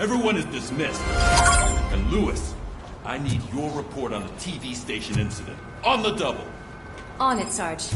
Everyone is dismissed. And Lewis, I need your report on the TV station incident. On the double. On it, Sarge.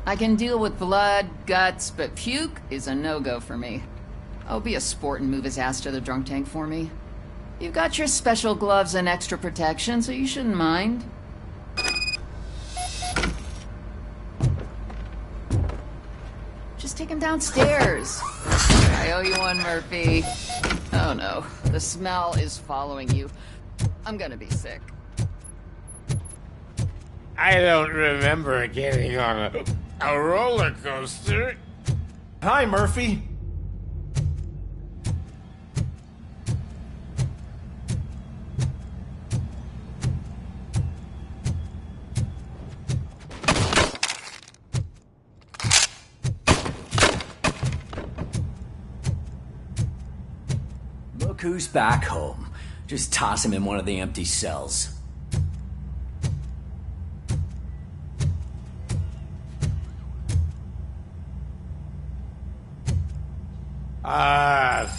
I can deal with blood, guts, but puke is a no-go for me. Oh, be a sport and move his ass to the drunk tank for me. You've got your special gloves and extra protection, so you shouldn't mind. Just take him downstairs. I owe you one, Murphy. Oh no, the smell is following you. I'm gonna be sick. I don't remember getting on a roller coaster. Hi, Murphy. Look who's back home. Just toss him in one of the empty cells.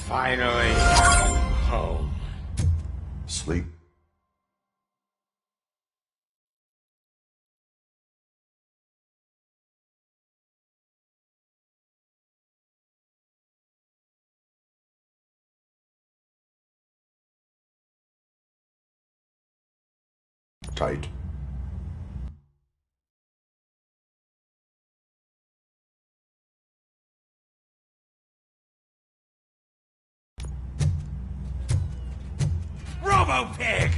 Finally home. Sleep. Tight. Robo Pig!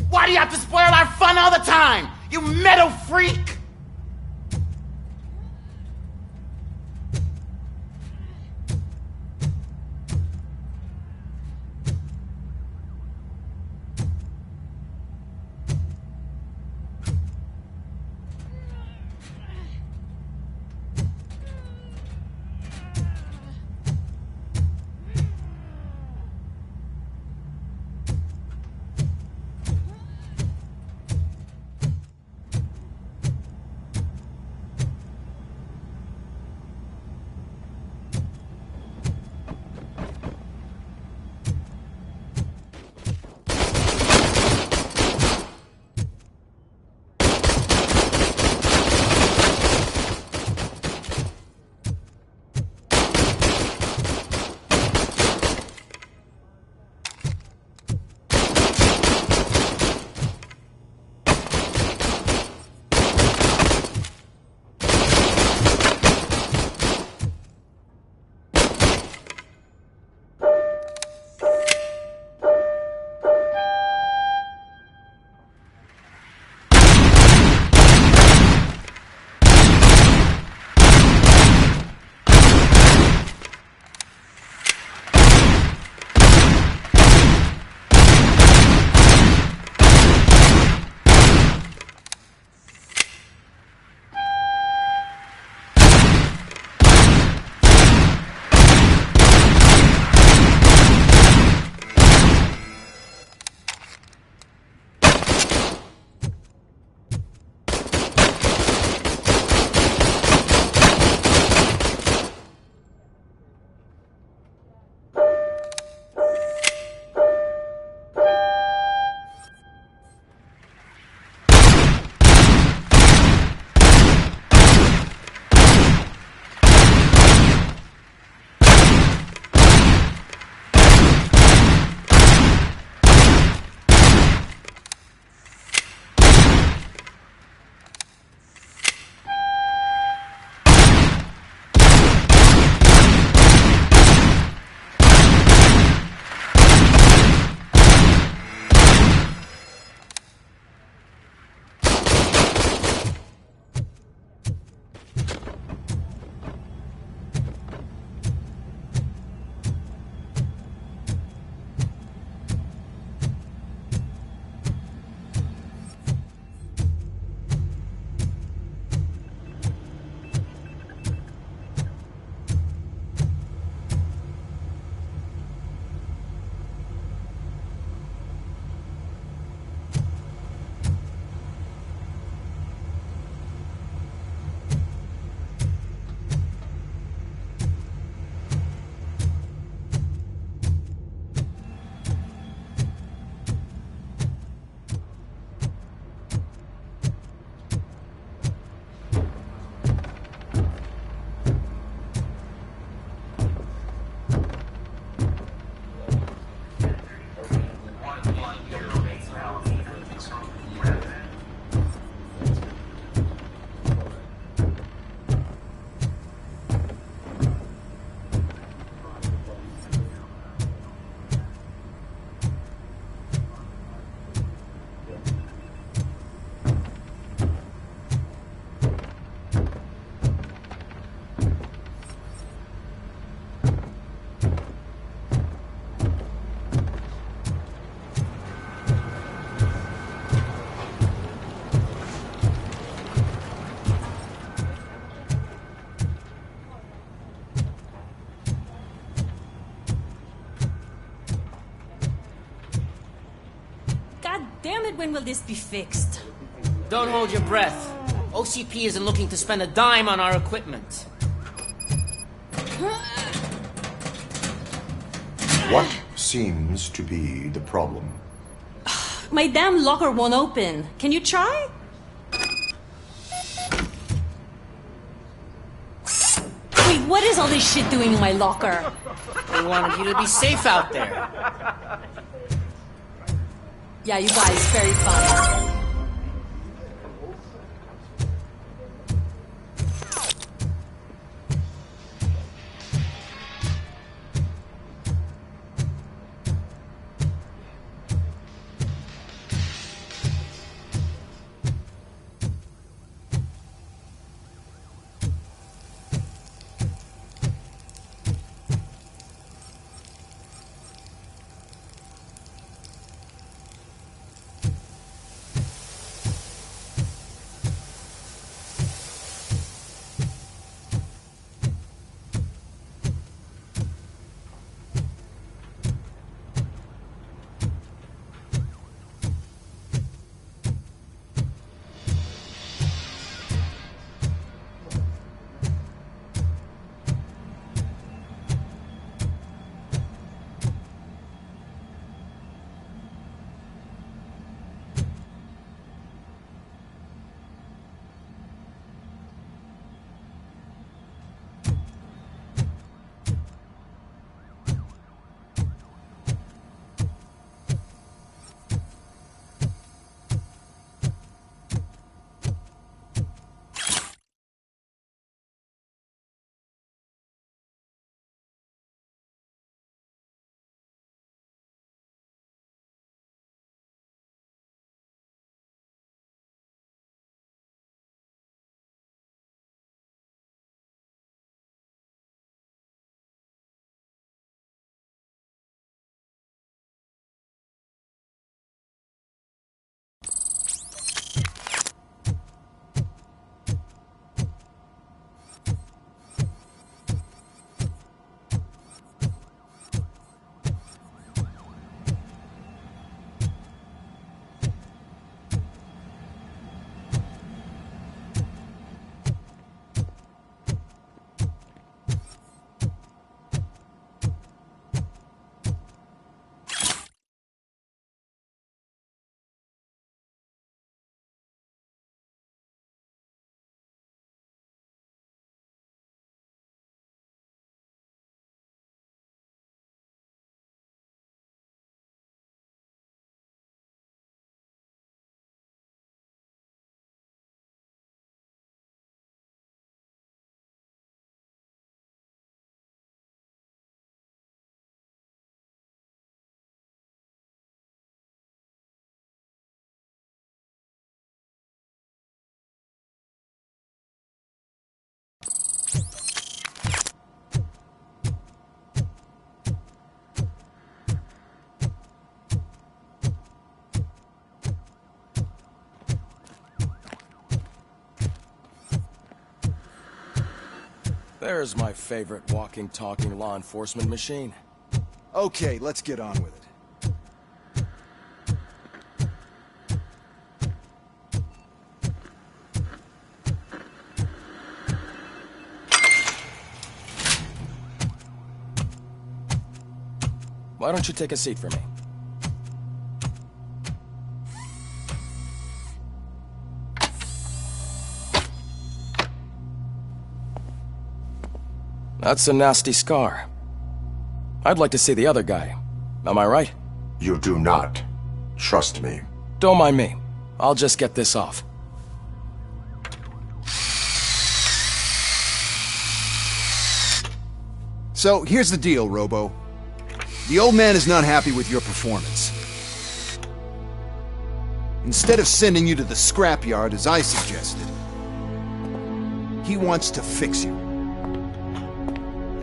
Why do you have to spoil our fun all the time? You metal freak! when will this be fixed? Don't hold your breath. OCP isn't looking to spend a dime on our equipment. What seems to be the problem? My damn locker won't open. Can you try? Wait, what is all this shit doing in my locker? We wanted you to be safe out there. Yeah, you guys, very fun. There's my favorite walking, talking law enforcement machine. Okay, let's get on with it. Why don't you take a seat for me? That's a nasty scar. I'd like to see the other guy. Am I right? You do not. Trust me. Don't mind me. I'll just get this off. So, here's the deal, Robo. The old man is not happy with your performance. Instead of sending you to the scrapyard as I suggested, he wants to fix you.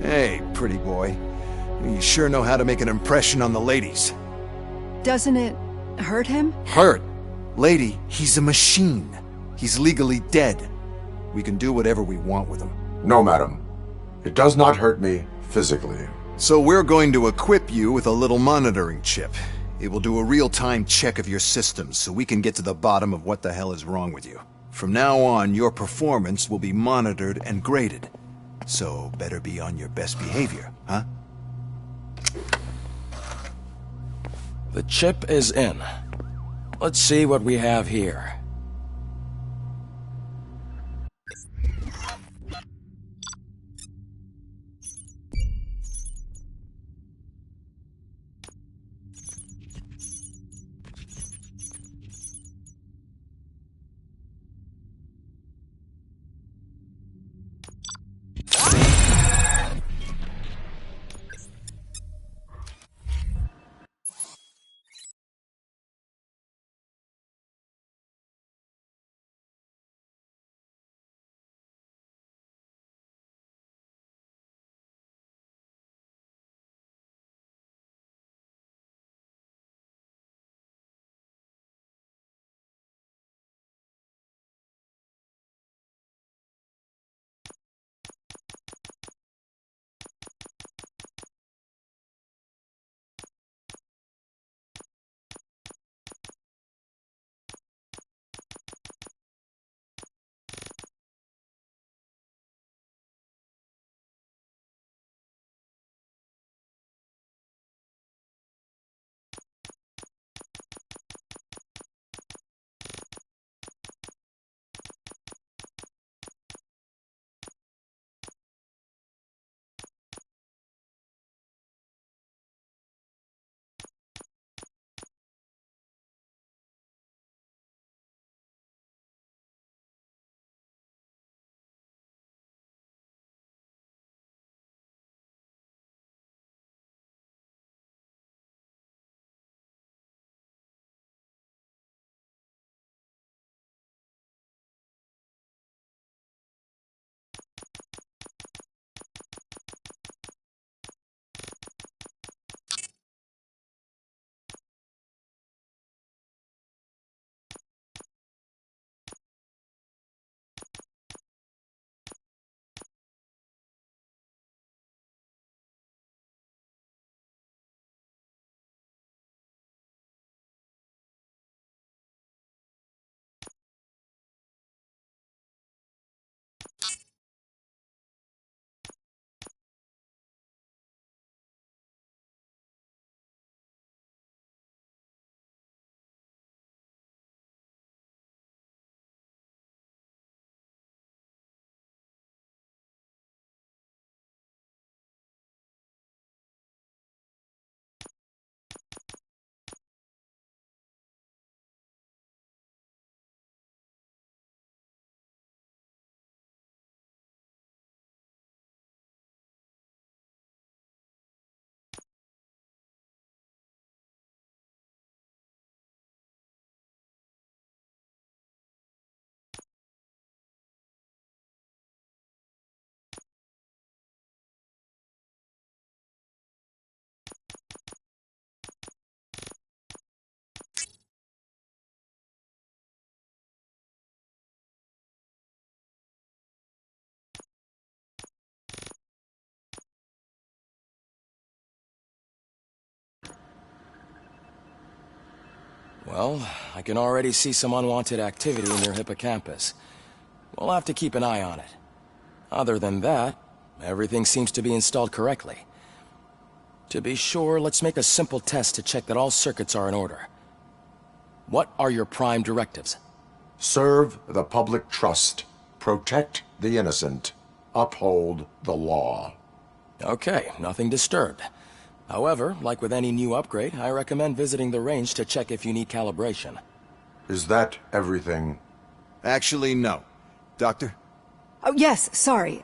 Hey, pretty boy. You sure know how to make an impression on the ladies. Doesn't it hurt him? Hurt? Lady, he's a machine. He's legally dead. We can do whatever we want with him. No, madam. It does not hurt me physically. So we're going to equip you with a little monitoring chip. It will do a real-time check of your systems so we can get to the bottom of what the hell is wrong with you. From now on, your performance will be monitored and graded. So, better be on your best behavior, huh? The chip is in. Let's see what we have here. Well, I can already see some unwanted activity in your hippocampus. We'll have to keep an eye on it. Other than that, everything seems to be installed correctly. To be sure, let's make a simple test to check that all circuits are in order. What are your prime directives? Serve the public trust. Protect the innocent. Uphold the law. Okay, nothing disturbed. However, like with any new upgrade, I recommend visiting the range to check if you need calibration. Is that everything? Actually, no. Doctor? Oh, yes, sorry.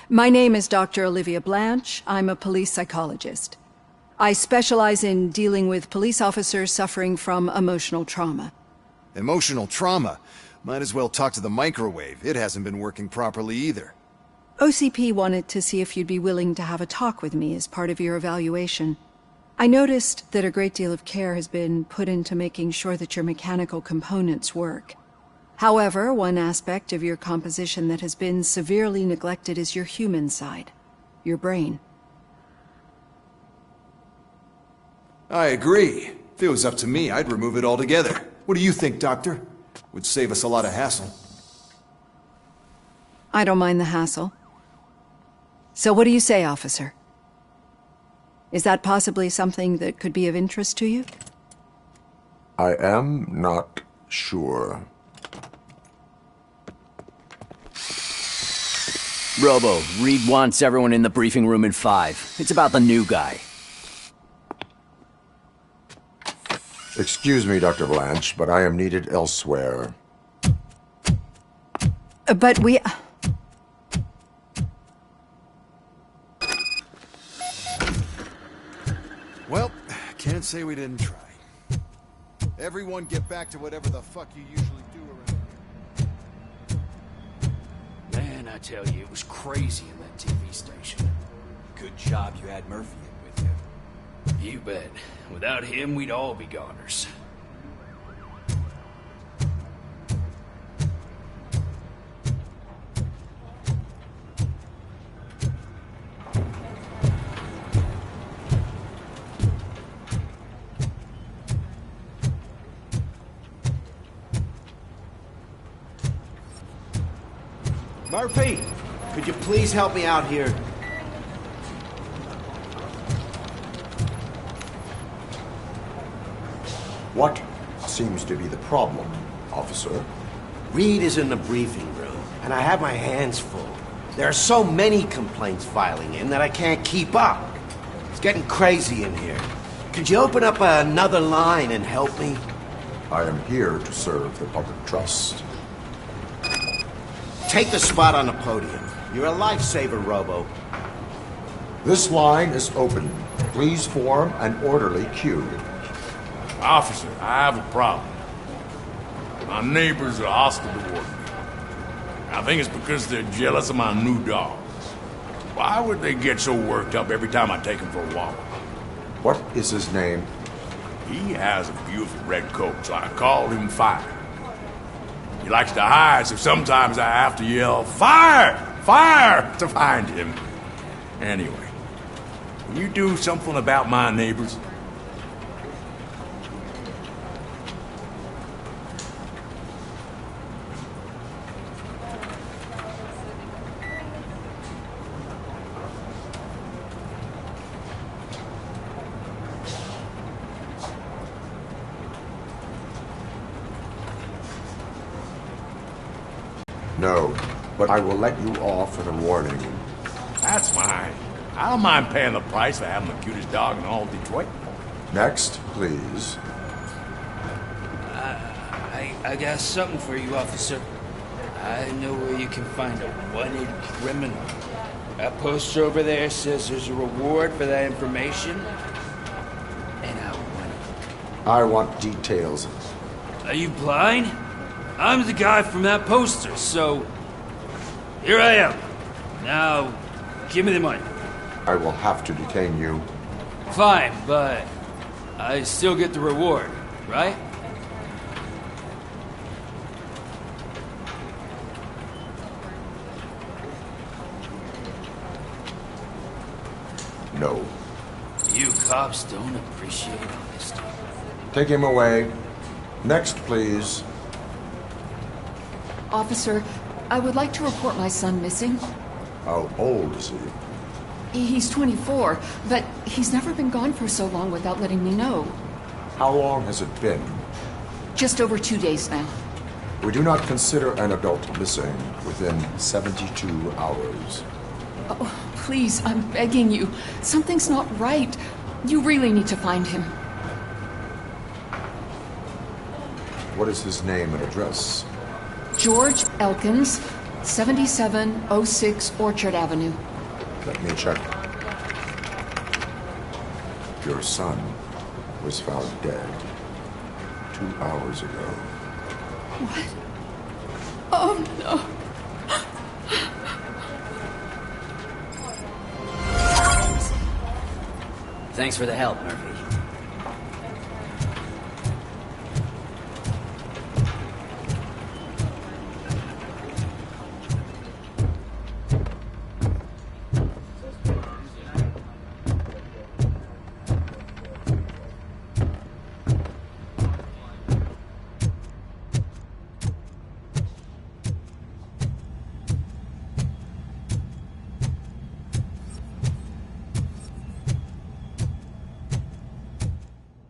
My name is Dr. Olivia Blanche. I'm a police psychologist. I specialize in dealing with police officers suffering from emotional trauma. Emotional trauma? Might as well talk to the microwave. It hasn't been working properly either. OCP wanted to see if you'd be willing to have a talk with me as part of your evaluation. I noticed that a great deal of care has been put into making sure that your mechanical components work. However, one aspect of your composition that has been severely neglected is your human side, your brain. I agree. If it was up to me, I'd remove it altogether. What do you think, Doctor? Would save us a lot of hassle. I don't mind the hassle. So what do you say, officer? Is that possibly something that could be of interest to you? I am not sure. Robo, Reed wants everyone in the briefing room in 5. It's about the new guy. Excuse me, Dr. Blanche, but I am needed elsewhere. But we... Well, can't say we didn't try. Everyone get back to whatever the fuck you usually do around here. Man, I tell you, it was crazy in that TV station. Good job you had Murphy in with you. You bet. Without him, we'd all be goners. Murphy, could you please help me out here? What seems to be the problem, officer? Reed is in the briefing room, and I have my hands full. There are so many complaints filing in that I can't keep up. It's getting crazy in here. Could you open up another line and help me? I am here to serve the public trust. Take the spot on the podium. You're a lifesaver, Robo. This line is open. Please form an orderly queue. Officer, I have a problem. My neighbors are hostile toward me. I think it's because they're jealous of my new dogs. Why would they get so worked up every time I take him for a walk? What is his name? He has a beautiful red coat, so I called him Fire. He likes to hide, so sometimes I have to yell, "Fire! Fire!" to find him. Anyway, will you do something about my neighbors? No, but I will let you off with a warning. That's fine. I don't mind paying the price for having the cutest dog in all Detroit. Next, please. I got something for you, officer. I know where you can find a wanted criminal. That poster over there says there's a reward for that information. And I want it. I want details. Are you blind? I'm the guy from that poster, so... Here I am. Now, give me the money. I will have to detain you. Fine, but I still get the reward, right? No. You cops don't appreciate honesty. Take him away. Next, please. Officer, I would like to report my son missing. How old is he? He's 24, but he's never been gone for so long without letting me know. How long has it been? Just over 2 days now. We do not consider an adult missing within 72 hours. Oh, please, I'm begging you. Something's not right. You really need to find him. What is his name and address? George Elkins, 7706 Orchard Avenue. Let me check. Your son was found dead 2 hours ago. What? Oh, no. Thanks for the help, Murphy.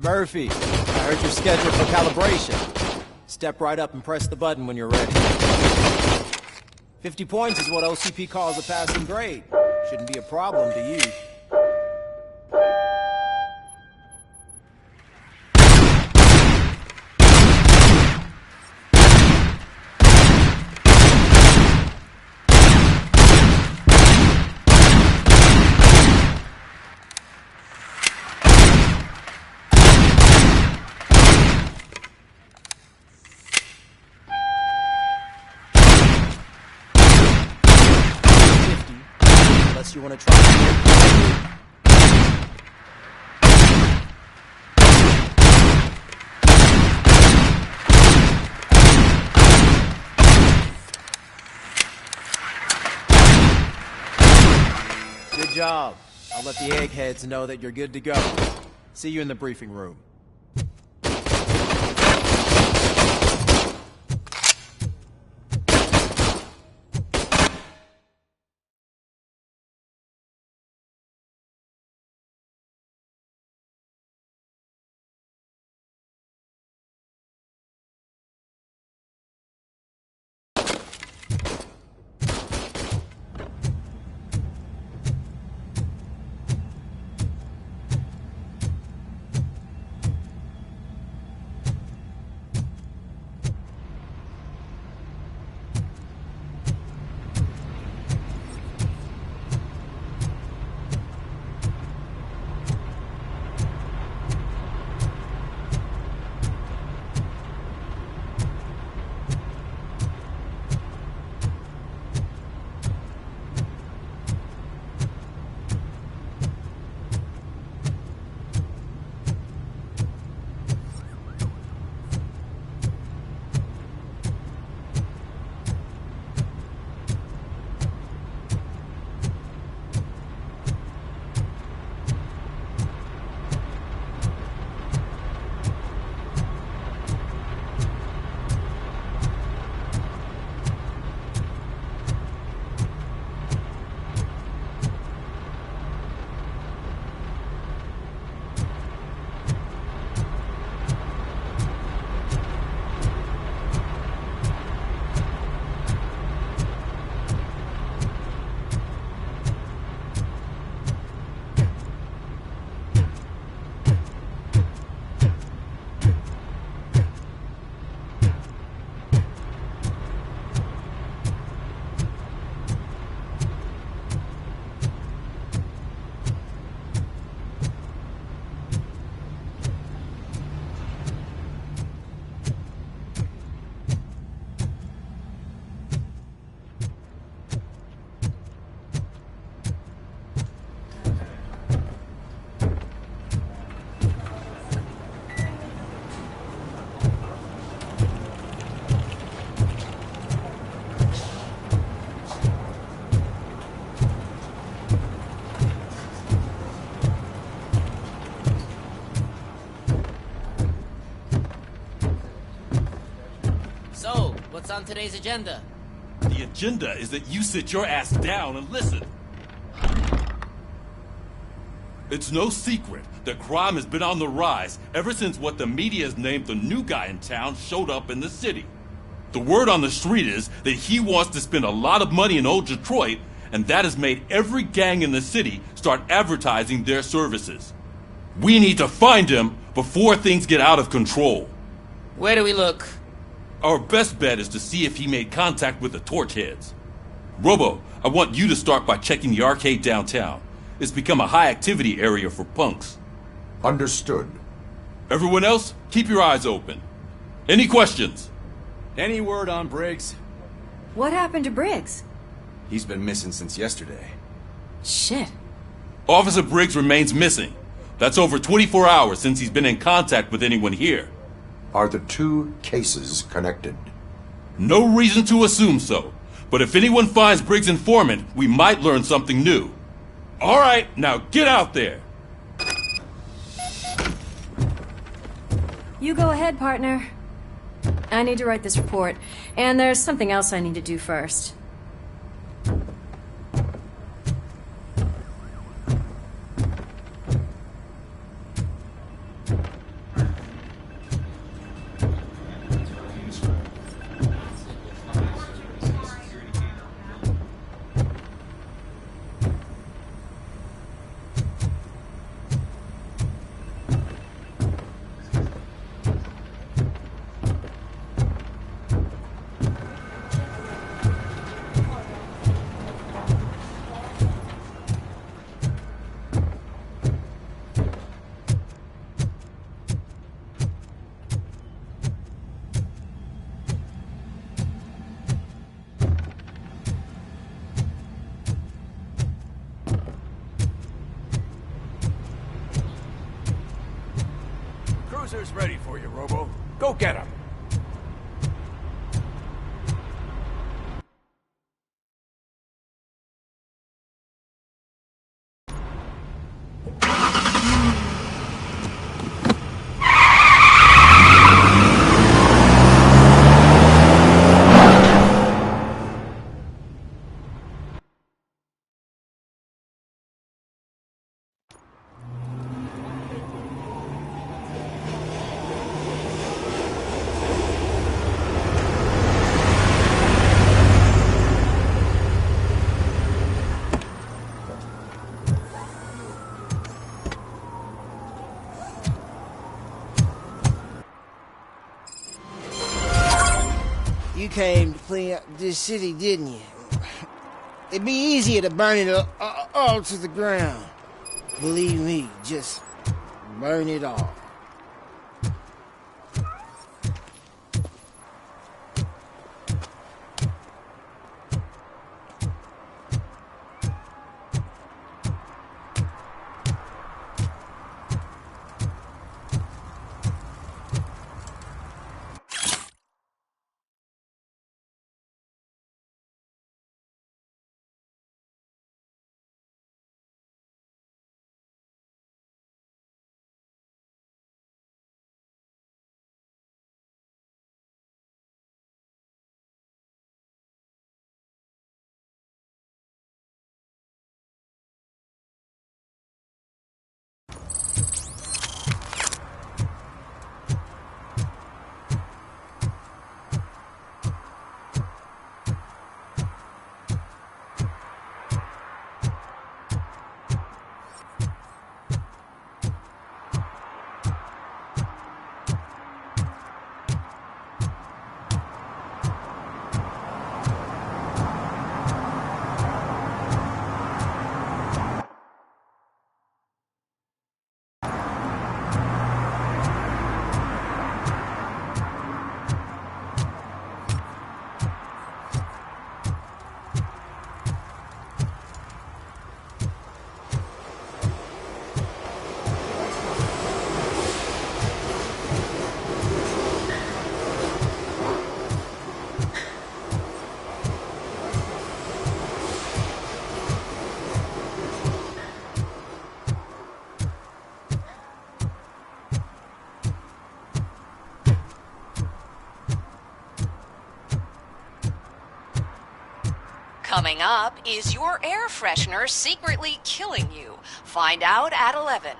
Murphy, I heard you're scheduled for calibration. Step right up and press the button when you're ready. 50 points is what OCP calls a passing grade. Shouldn't be a problem to you. You want to try? Good job. I'll let the eggheads know that you're good to go. See you in the briefing room. What's on today's agenda? The agenda is that you sit your ass down and listen. It's no secret that crime has been on the rise ever since what the media has named the new guy in town showed up in the city. The word on the street is that he wants to spend a lot of money in old Detroit, and that has made every gang in the city start advertising their services. We need to find him before things get out of control. Where do we look? Our best bet is to see if he made contact with the Torchheads. Robo, I want you to start by checking the arcade downtown. It's become a high-activity area for punks. Understood. Everyone else, keep your eyes open. Any questions? Any word on Briggs? What happened to Briggs? He's been missing since yesterday. Shit. Officer Briggs remains missing. That's over 24 hours since he's been in contact with anyone here. Are the two cases connected? No reason to assume so. But if anyone finds Briggs' informant, we might learn something new. All right, now get out there. You go ahead, partner. I need to write this report, and there's something else I need to do first. officer's ready for you, Robo. Go get him. You came to clean up this city, didn't you? It'd be easier to burn it all to the ground. Believe me, just burn it all. Coming up, is your air freshener secretly killing you? Find out at 11.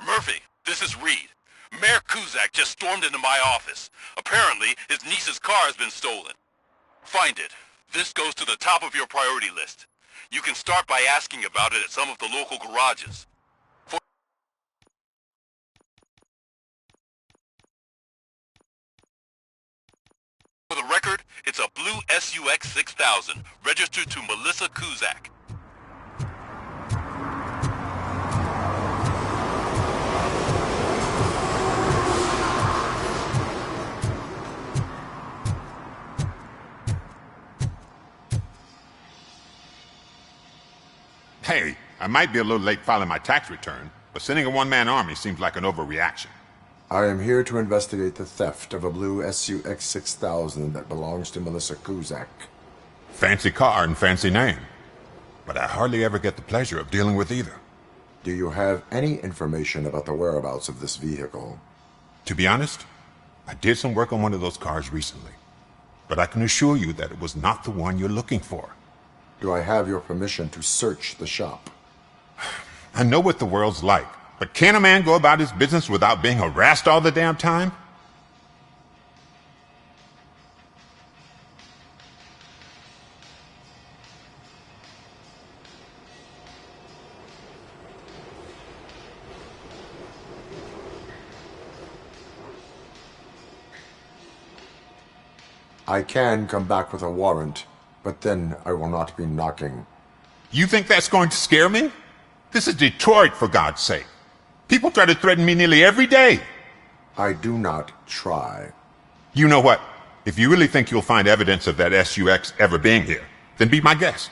Murphy, this is Reed. Mayor Kuzak just stormed into my office. Apparently, his niece's car has been stolen. Find it. This goes to the top of your priority list. You can start by asking about it at some of the local garages. For the record, it's a blue SUX 6000, registered to Melissa Kuzak. Hey, I might be a little late filing my tax return, but sending a one-man army seems like an overreaction. I am here to investigate the theft of a blue SUX 6000 that belongs to Melissa Kuzak. Fancy car and fancy name. But I hardly ever get the pleasure of dealing with either. Do you have any information about the whereabouts of this vehicle? To be honest, I did some work on one of those cars recently. But I can assure you that it was not the one you're looking for. Do I have your permission to search the shop? I know what the world's like, but can a man go about his business without being harassed all the damn time? I can come back with a warrant, but then I will not be knocking. You think that's going to scare me? This is Detroit, for God's sake. People try to threaten me nearly every day. I do not try. You know what? If you really think you'll find evidence of that SUX ever being here, then be my guest.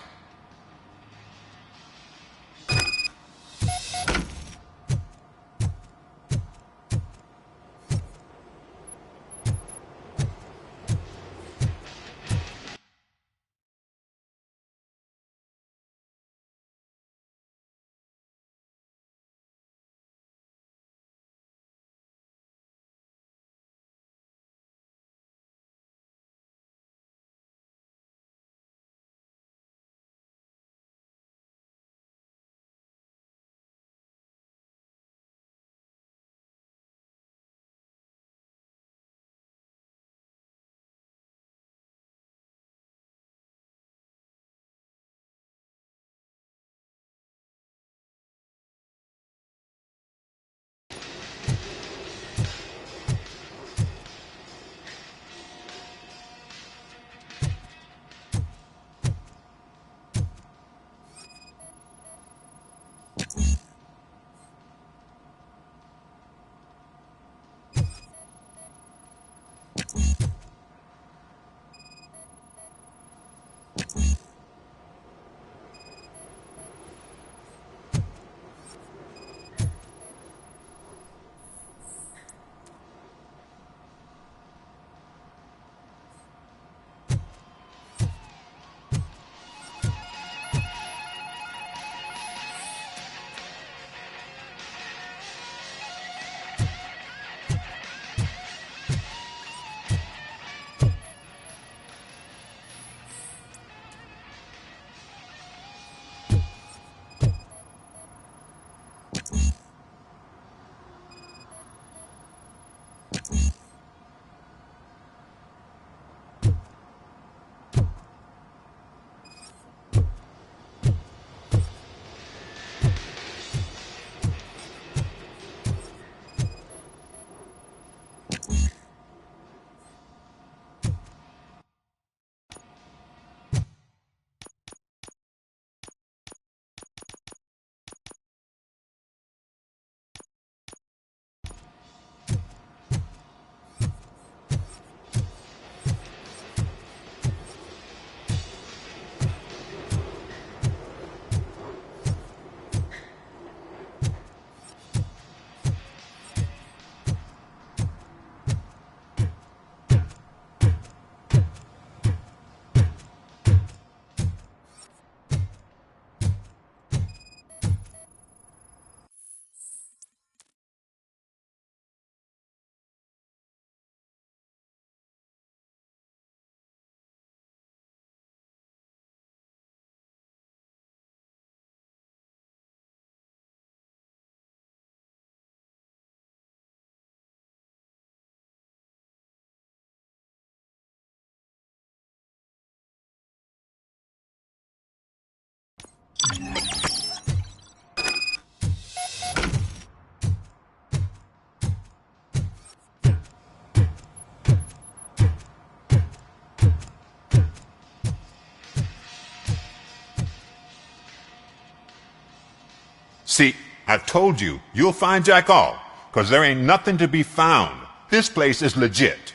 See, I told you, you'll find Jack All, because there ain't nothing to be found. This place is legit.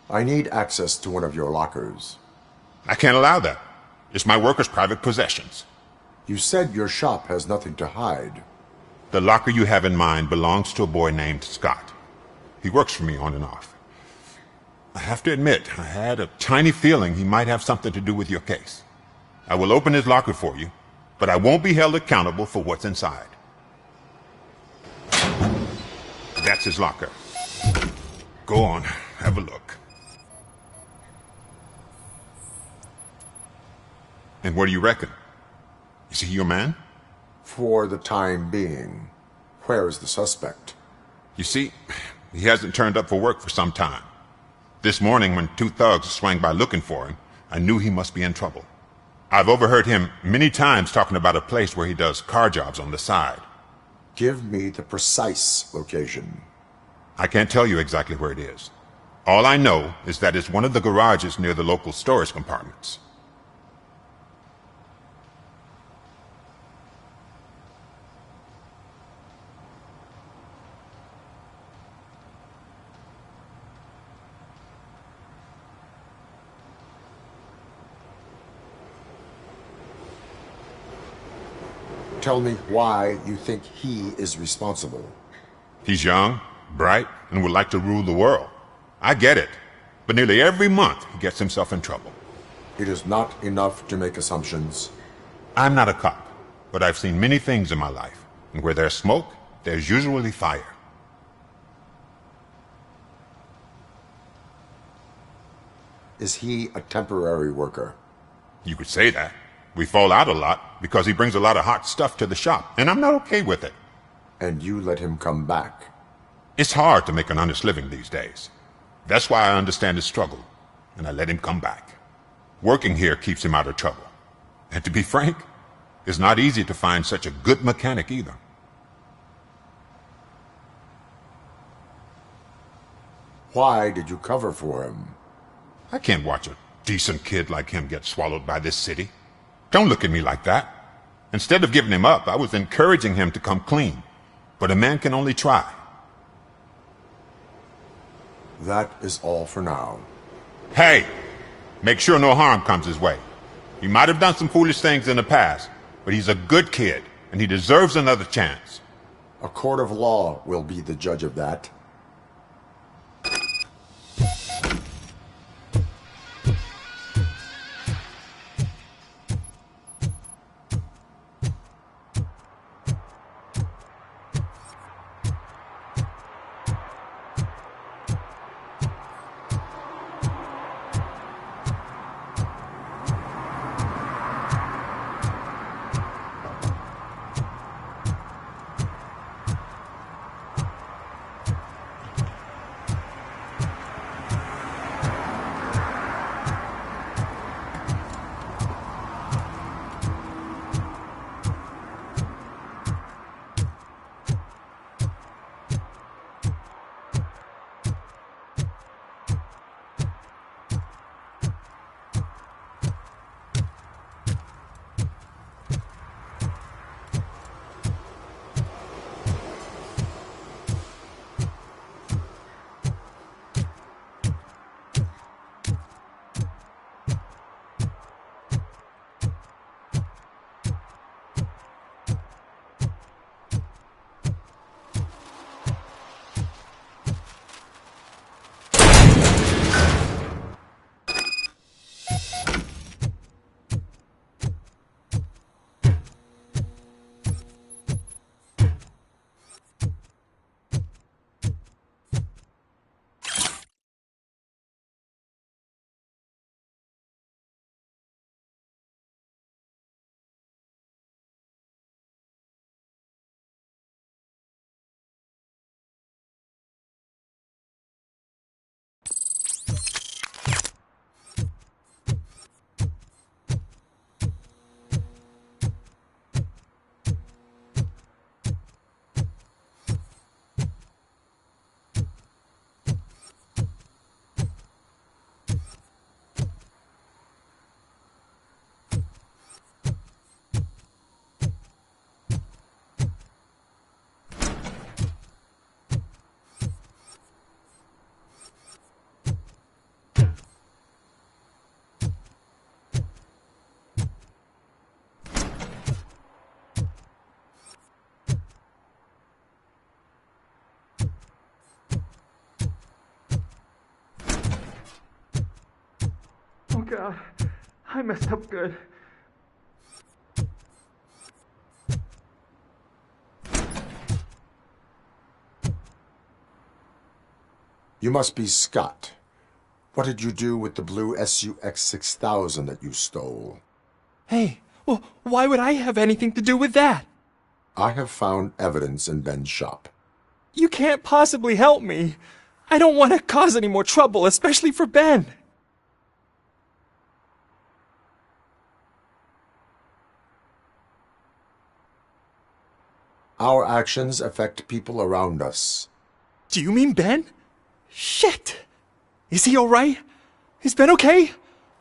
I need access to one of your lockers. I can't allow that. It's my workers' private possessions. You said your shop has nothing to hide. The locker you have in mind belongs to a boy named Scott. He works for me on and off. I have to admit, I had a tiny feeling he might have something to do with your case. I will open his locker for you, but I won't be held accountable for what's inside. That's his locker. Go on, have a look. And what do you reckon? Is he your man? For the time being. Where is the suspect? You see, he hasn't turned up for work for some time. This morning, when two thugs swang by looking for him, I knew he must be in trouble. I've overheard him many times talking about a place where he does car jobs on the side. Give me the precise location. I can't tell you exactly where it is. All I know is that it's one of the garages near the local storage compartments. Tell me why you think he is responsible. He's young, bright, and would like to rule the world. I get it. But nearly every month, he gets himself in trouble. It is not enough to make assumptions. I'm not a cop, but I've seen many things in my life. And where there's smoke, there's usually fire. Is he a temporary worker? You could say that. We fall out a lot because he brings a lot of hot stuff to the shop, and I'm not okay with it. And you let him come back? It's hard to make an honest living these days. That's why I understand his struggle, and I let him come back. Working here keeps him out of trouble. And to be frank, it's not easy to find such a good mechanic either. Why did you cover for him? I can't watch a decent kid like him get swallowed by this city. Don't look at me like that. Instead of giving him up, I was encouraging him to come clean. But a man can only try. That is all for now. Hey! Make sure no harm comes his way. He might have done some foolish things in the past, but he's a good kid, and he deserves another chance. A court of law will be the judge of that. Oh God, I messed up good. You must be Scott. What did you do with the blue SUX 6000 that you stole? Hey, well, why would I have anything to do with that? I have found evidence in Ben's shop. You can't possibly help me. I don't want to cause any more trouble, especially for Ben. Our actions affect people around us. Do you mean Ben? Shit! Is he alright? Is Ben okay?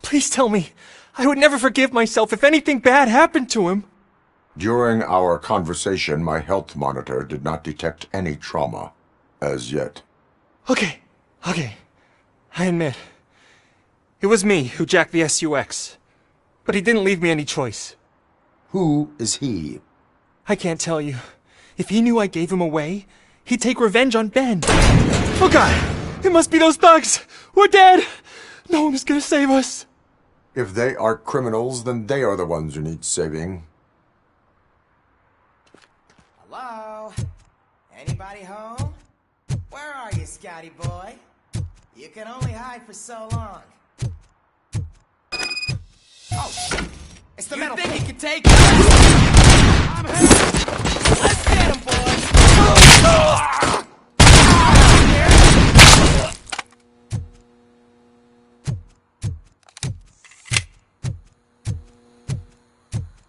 Please tell me. I would never forgive myself if anything bad happened to him. During our conversation, my health monitor did not detect any trauma. As yet. Okay. I admit. It was me who jacked the SUX. But he didn't leave me any choice. Who is he? I can't tell you. If he knew I gave him away, he'd take revenge on Ben. Oh God! It must be those thugs! We're dead! No one is gonna save us! If they are criminals, then they are the ones who need saving. Hello? Anybody home? Where are you, Scotty boy? You can only hide for so long. Oh, shit! It's the metal thing. You can take it? I'm hurt! Let's get him, boys!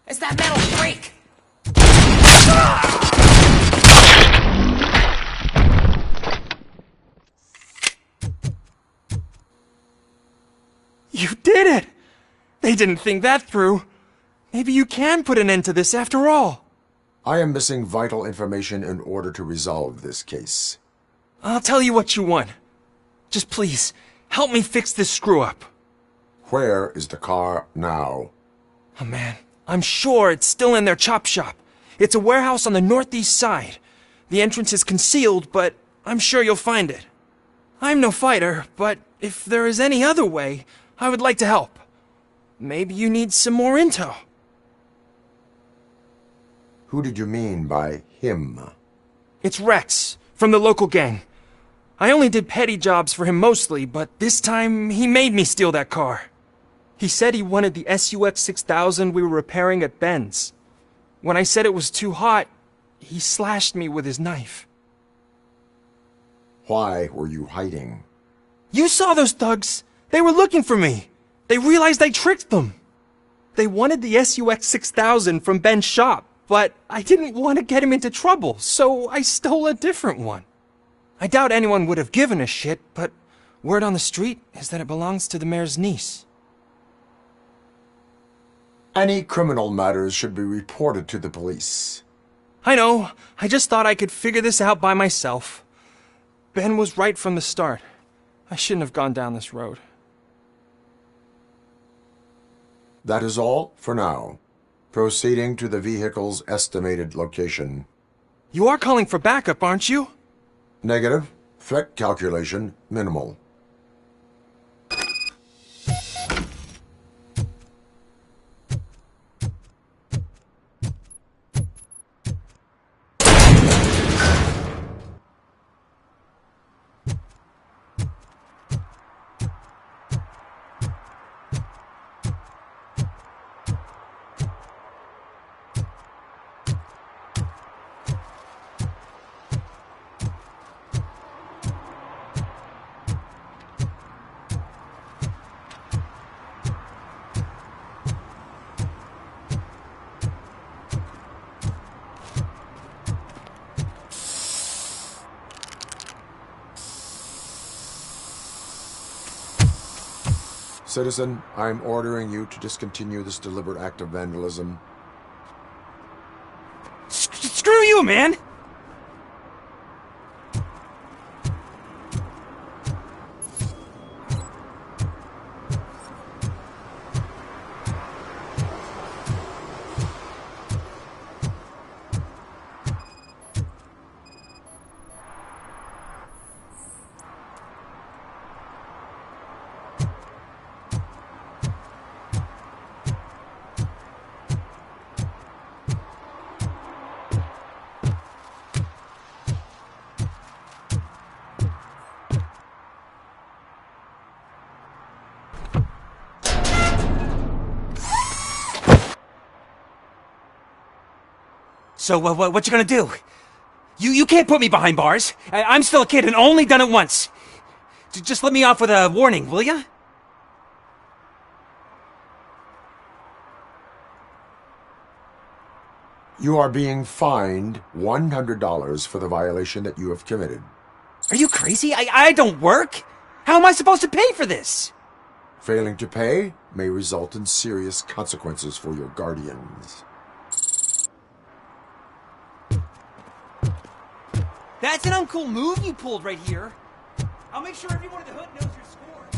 It's that metal freak! You did it! They didn't think that through. Maybe you can put an end to this after all. I am missing vital information in order to resolve this case. I'll tell you what you want. Just please, help me fix this screw-up. Where is the car now? Oh man, I'm sure it's still in their chop shop. It's a warehouse on the northeast side. The entrance is concealed, but I'm sure you'll find it. I'm no fighter, but if there is any other way, I would like to help. Maybe you need some more intel. Who did you mean by him? It's Rex, from the local gang. I only did petty jobs for him mostly, but this time he made me steal that car. He said he wanted the SUX 6000 we were repairing at Ben's. When I said it was too hot, he slashed me with his knife. Why were you hiding? You saw those thugs! They were looking for me! They realized I tricked them! They wanted the SUX 6000 from Ben's shop, but I didn't want to get him into trouble, so I stole a different one. I doubt anyone would have given a shit, but word on the street is that it belongs to the mayor's niece. Any criminal matters should be reported to the police. I know. I just thought I could figure this out by myself. Ben was right from the start. I shouldn't have gone down this road. That is all for now. Proceeding to the vehicle's estimated location. You are calling for backup, aren't you? Negative. Threat calculation minimal. Citizen, I'm ordering you to discontinue this deliberate act of vandalism. Screw you, man! So, what you gonna do? You can't put me behind bars. I'm still a kid and only done it once. Just let me off with a warning, will ya? You are being fined $100 for the violation that you have committed. Are you crazy? I don't work. How am I supposed to pay for this? Failing to pay may result in serious consequences for your guardians. That's an uncool move you pulled right here. I'll make sure everyone in the hood knows your score.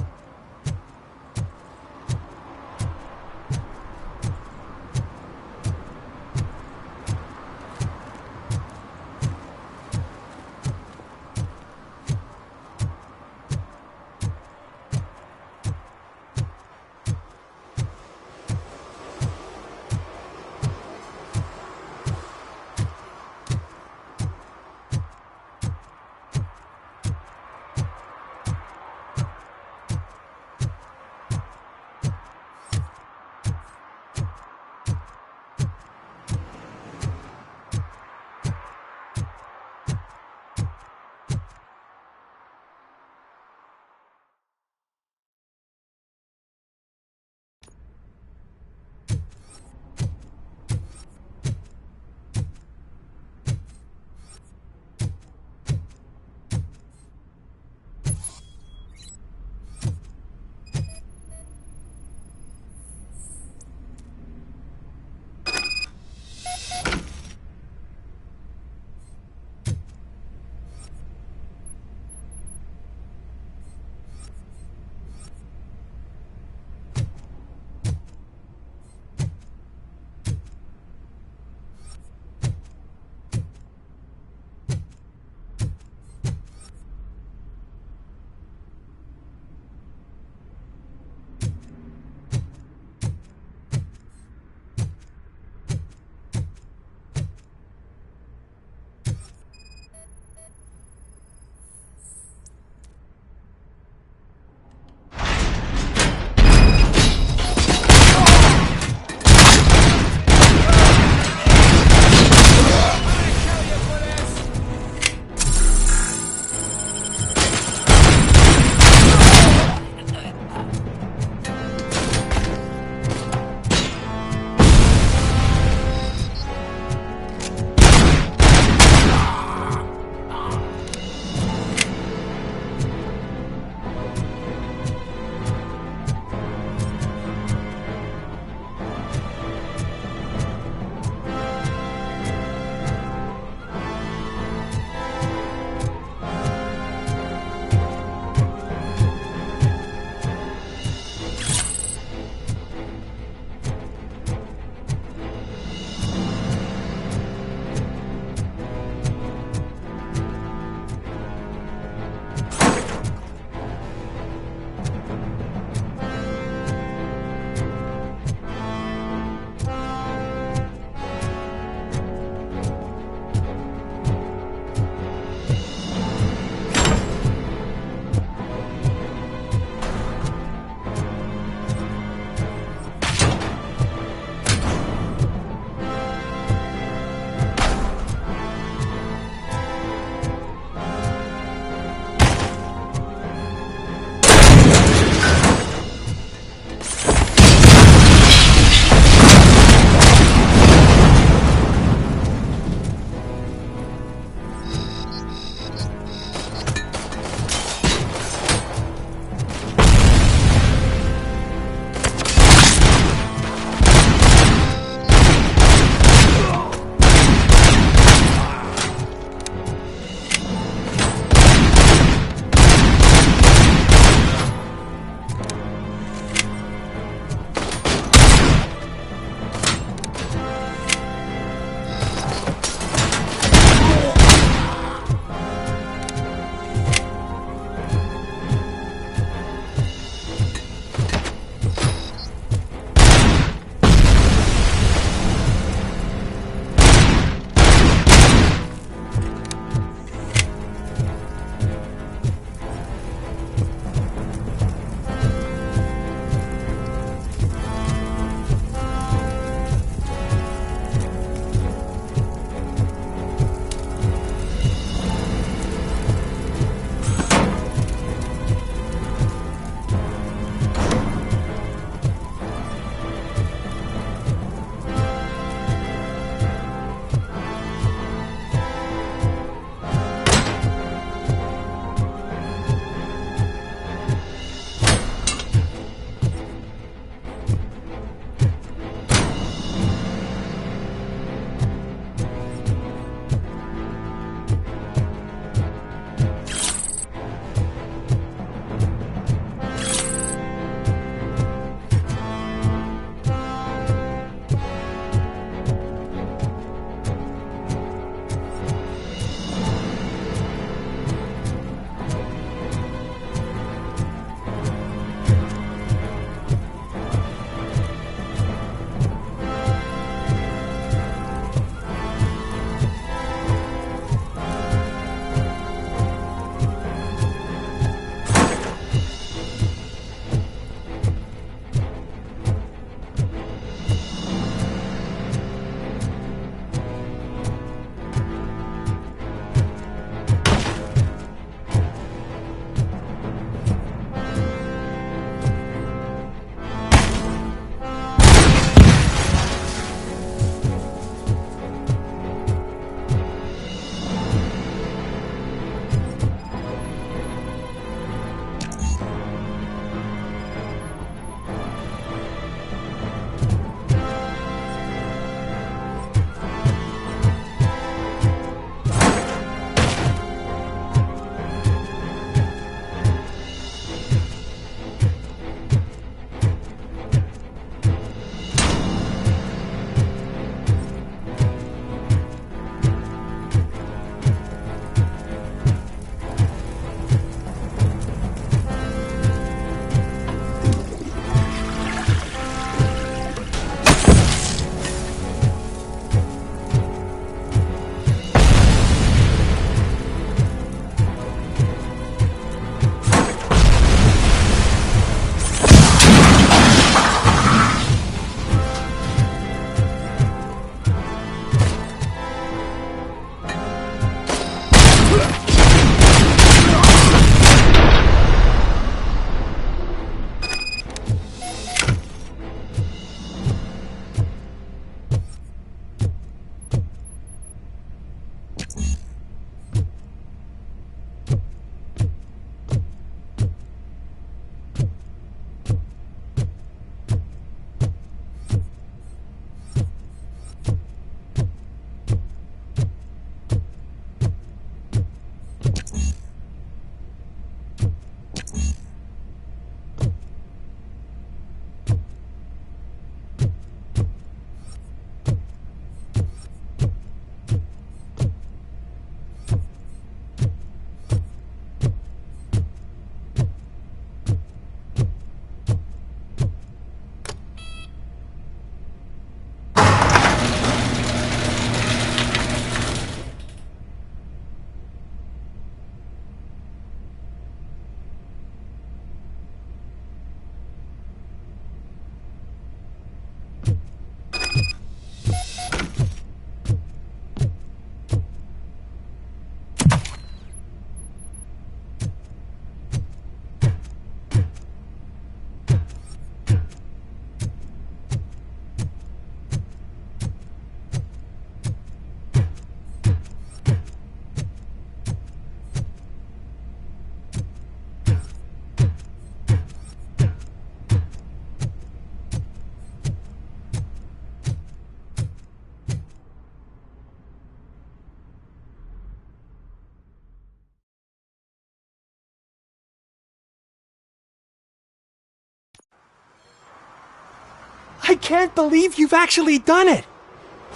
I can't believe you've actually done it!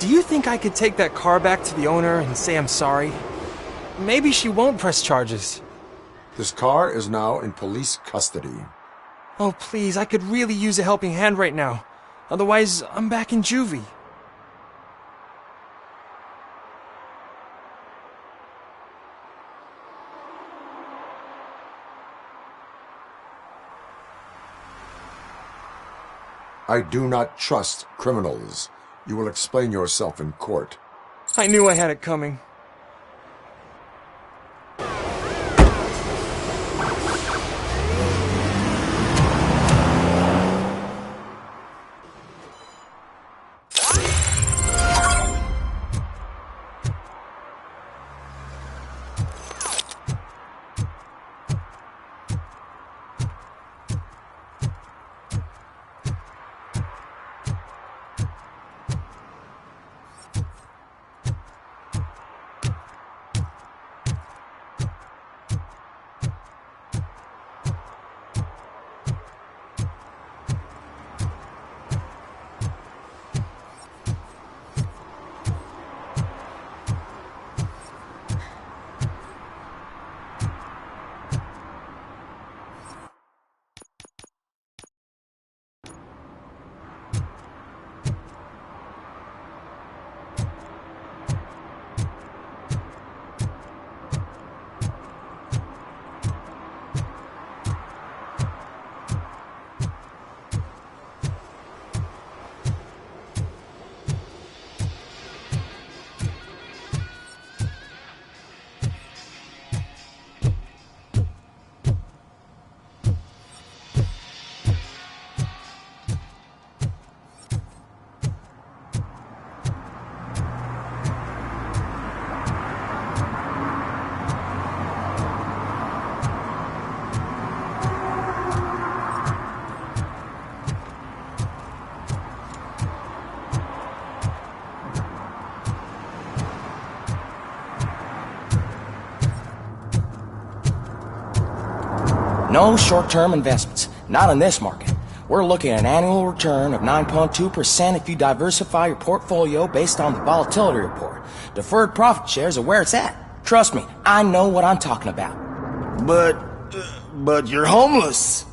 Do you think I could take that car back to the owner and say I'm sorry? Maybe she won't press charges. This car is now in police custody. Oh, please, I could really use a helping hand right now. Otherwise, I'm back in juvie. I do not trust criminals. You will explain yourself in court. I knew I had it coming. No short-term investments. Not in this market. We're looking at an annual return of 9.2% if you diversify your portfolio based on the volatility report. Deferred profit shares are where it's at. Trust me, I know what I'm talking about. But you're homeless.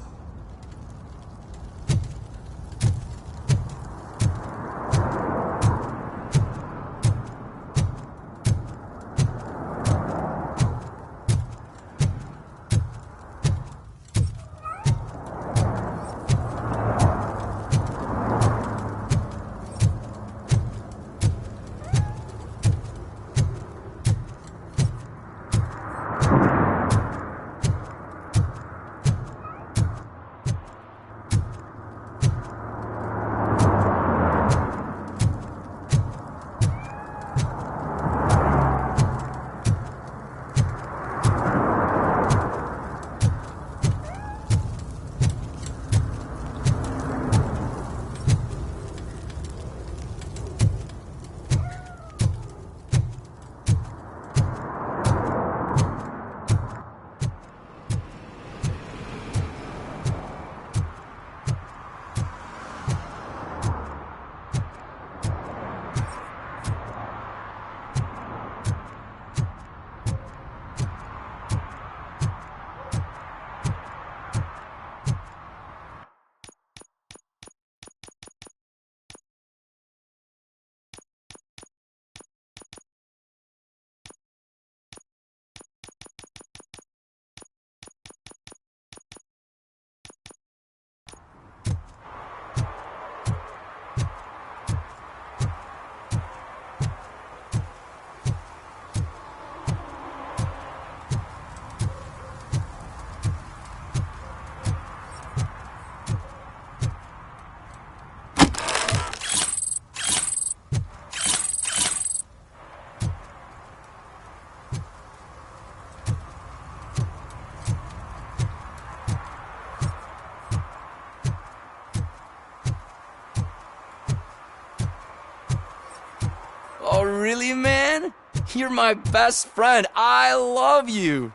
Oh, really, man? You're my best friend. I love you.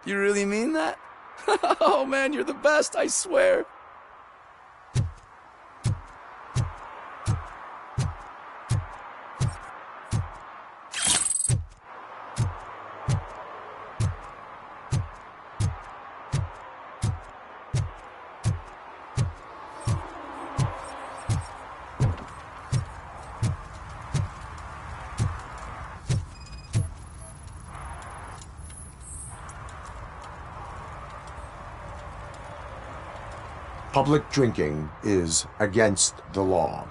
You really mean that? Oh, man, you're the best, I swear. Public drinking is against the law.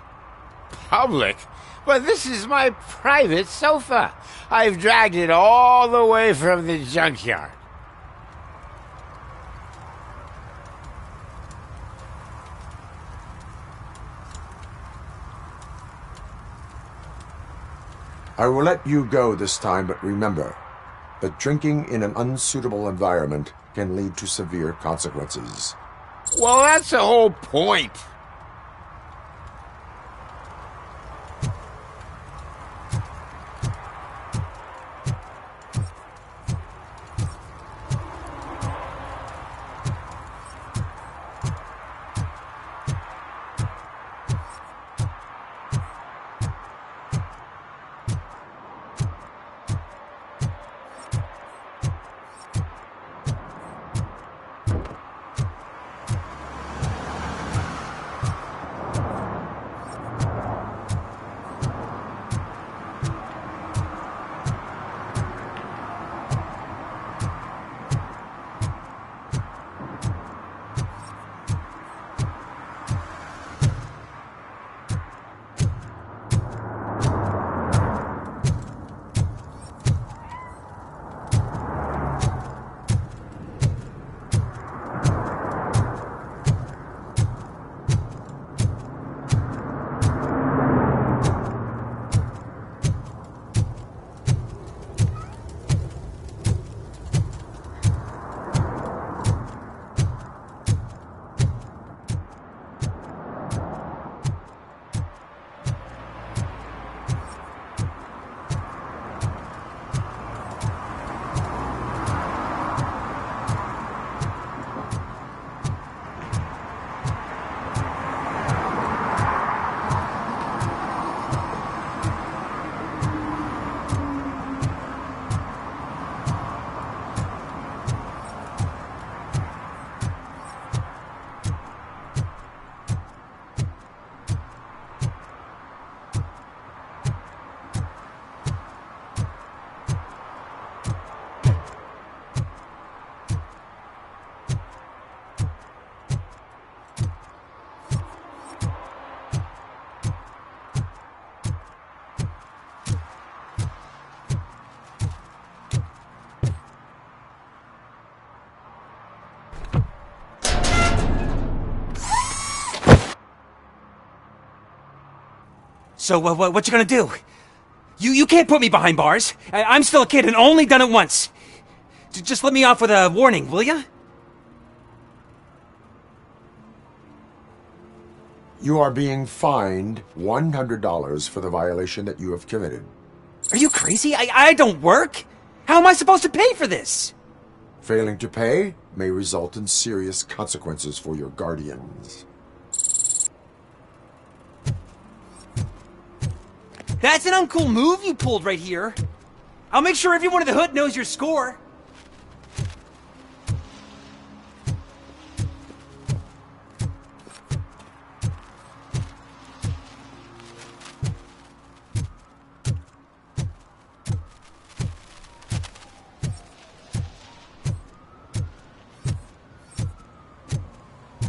Public? But this is my private sofa. I've dragged it all the way from the junkyard. I will let you go this time, but remember that drinking in an unsuitable environment can lead to severe consequences. Well, that's the whole point. So, what you gonna do? You can't put me behind bars. I'm still a kid and only done it once. Just let me off with a warning, will ya? You are being fined $100 for the violation that you have committed. Are you crazy? I don't work. How am I supposed to pay for this? Failing to pay may result in serious consequences for your guardians. That's an uncool move you pulled right here. I'll make sure everyone in the hood knows your score.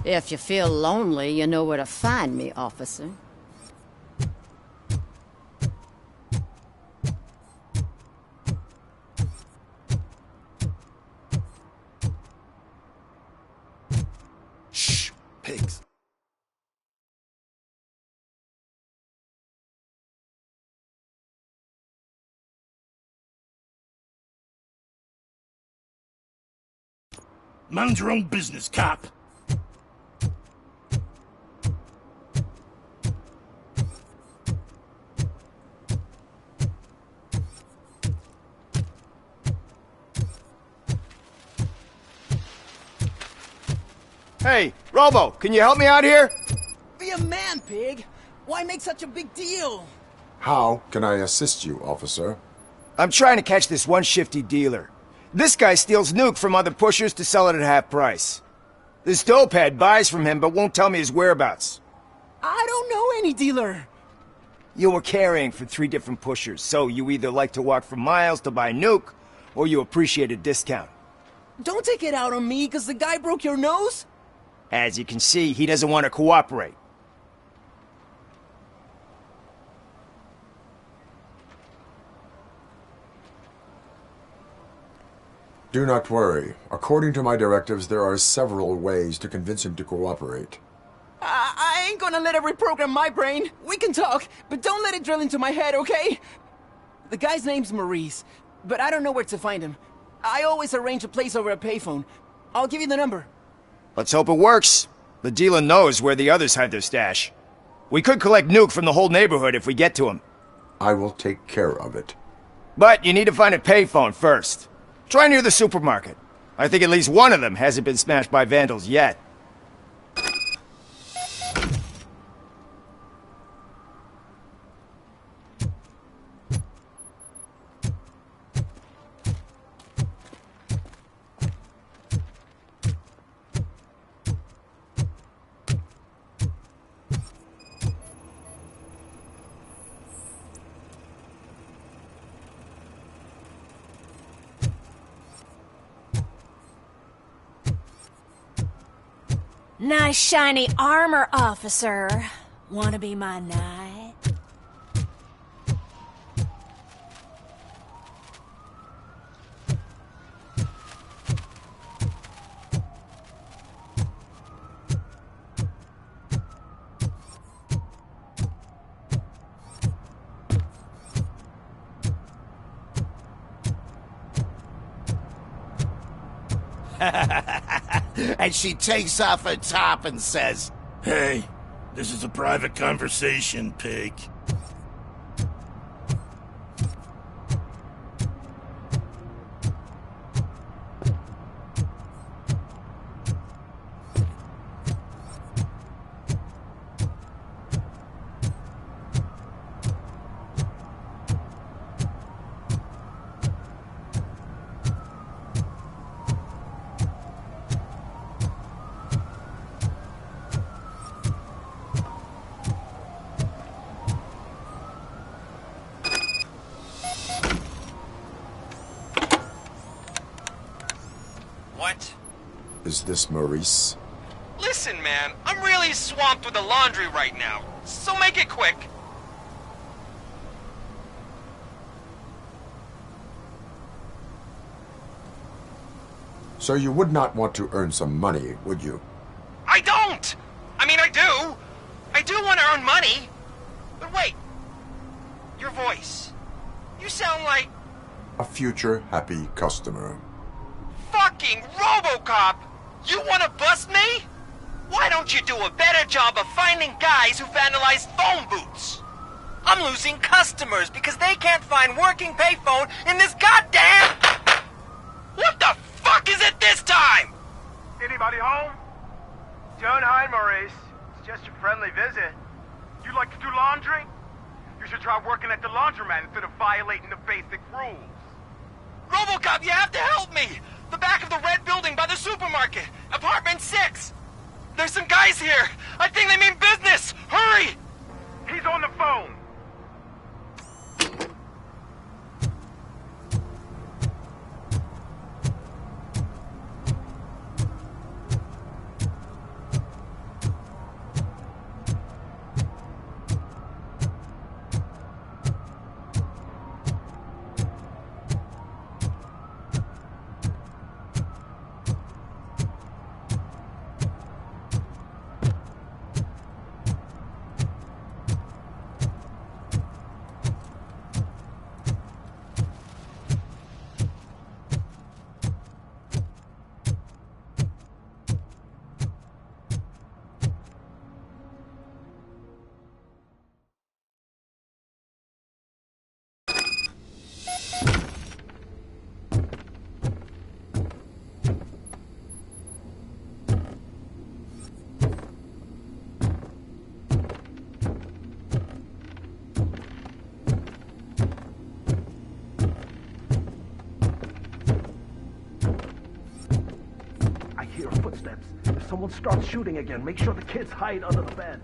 If you feel lonely, you know where to find me, officer. Shh, pigs. Mind your own business, cop. Hey, Robo, can you help me out here? Be a man, pig. Why make such a big deal? How can I assist you, officer? I'm trying to catch this one shifty dealer. This guy steals nuke from other pushers to sell it at half price. This dopehead buys from him but won't tell me his whereabouts. I don't know any dealer. You were carrying for 3 different pushers, so you either like to walk for miles to buy nuke, or you appreciate a discount. Don't take it out on me because the guy broke your nose. As you can see, he doesn't want to cooperate. Do not worry. According to my directives, there are several ways to convince him to cooperate. I ain't gonna let it reprogram my brain. We can talk, but don't let it drill into my head, okay? The guy's name's Maurice, but I don't know where to find him. I always arrange a place over a payphone. I'll give you the number. Let's hope it works. The dealer knows where the others hide their stash. We could collect Nuke from the whole neighborhood if we get to him. I will take care of it. But you need to find a payphone first. Try near the supermarket. I think at least one of them hasn't been smashed by vandals yet. Nice shiny armor, officer. Wanna be my knight? And she takes off her top and says, Hey, this is a private conversation, pig. What? Is this Maurice? Listen, man, I'm really swamped with the laundry right now, so make it quick. So you would not want to earn some money, would you? I don't! I mean, I do. I do want to earn money. But wait. Your voice. You sound like... A future happy customer. fucking RoboCop! You want to bust me? Why don't you do a better job of finding guys who vandalize phone booths? I'm losing customers because they can't find working payphone in this goddamn... What the fuck is it this time? Anybody home? Don't hide, Maurice. It's just a friendly visit. You like to do laundry? You should try working at the laundromat instead of violating the basic rules. RoboCop, you have to help me! The back of the red building by the supermarket. Apartment 6. There's some guys here. I think they mean business. Hurry! He's on the phone. Footsteps. If someone starts shooting again, make sure the kids hide under the bed.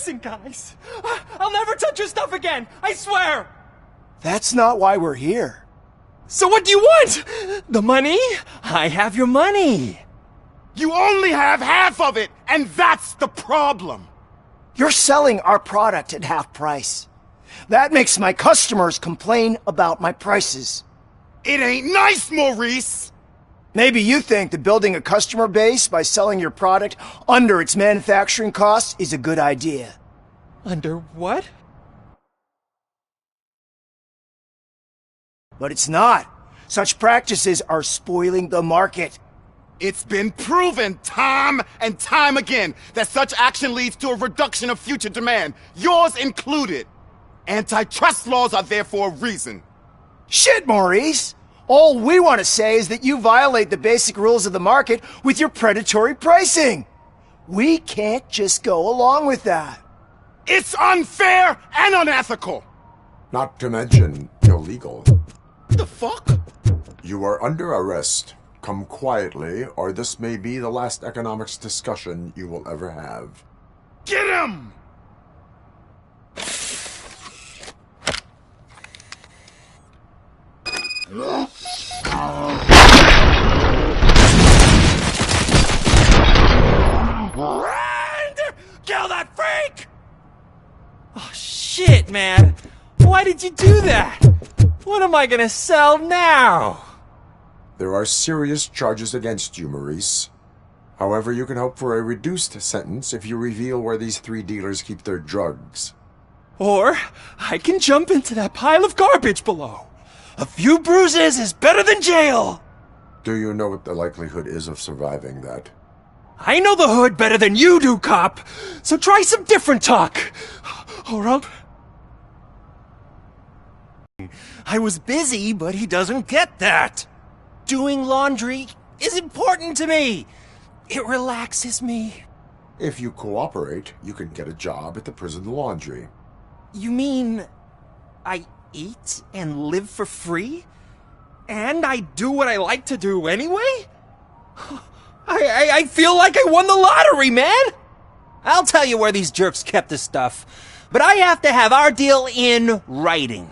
Listen, guys. I'll never touch your stuff again. I swear. That's not why we're here. So what do you want? The money? I have your money. You only have half of it, and that's the problem. You're selling our product at half price. That makes my customers complain about my prices. It ain't nice, Maurice! Maybe you think that building a customer base by selling your product under its manufacturing costs is a good idea. Under what? But it's not. Such practices are spoiling the market. It's been proven time and time again that such action leads to a reduction of future demand, yours included. Antitrust laws are there for a reason. Shit, Maurice! All we want to say is that you violate the basic rules of the market with your predatory pricing. We can't just go along with that. It's unfair and unethical! Not to mention illegal. The fuck? You are under arrest. Come quietly, or this may be the last economics discussion you will ever have. Get him! Kill that freak! Oh, shit, man. Why did you do that? What am I gonna sell now? There are serious charges against you, Maurice. However, you can hope for a reduced sentence if you reveal where these 3 dealers keep their drugs. Or I can jump into that pile of garbage below. A few bruises is better than jail. Do you know what the likelihood is of surviving that? I know the hood better than you do, cop. So try some different talk. Or else... I was busy, but he doesn't get that. Doing laundry is important to me. It relaxes me. If you cooperate, you can get a job at the prison laundry. You mean I eat and live for free? And I do what I like to do anyway? I feel like I won the lottery, man! I'll tell you where these jerks kept the stuff, but I have to have our deal in writing.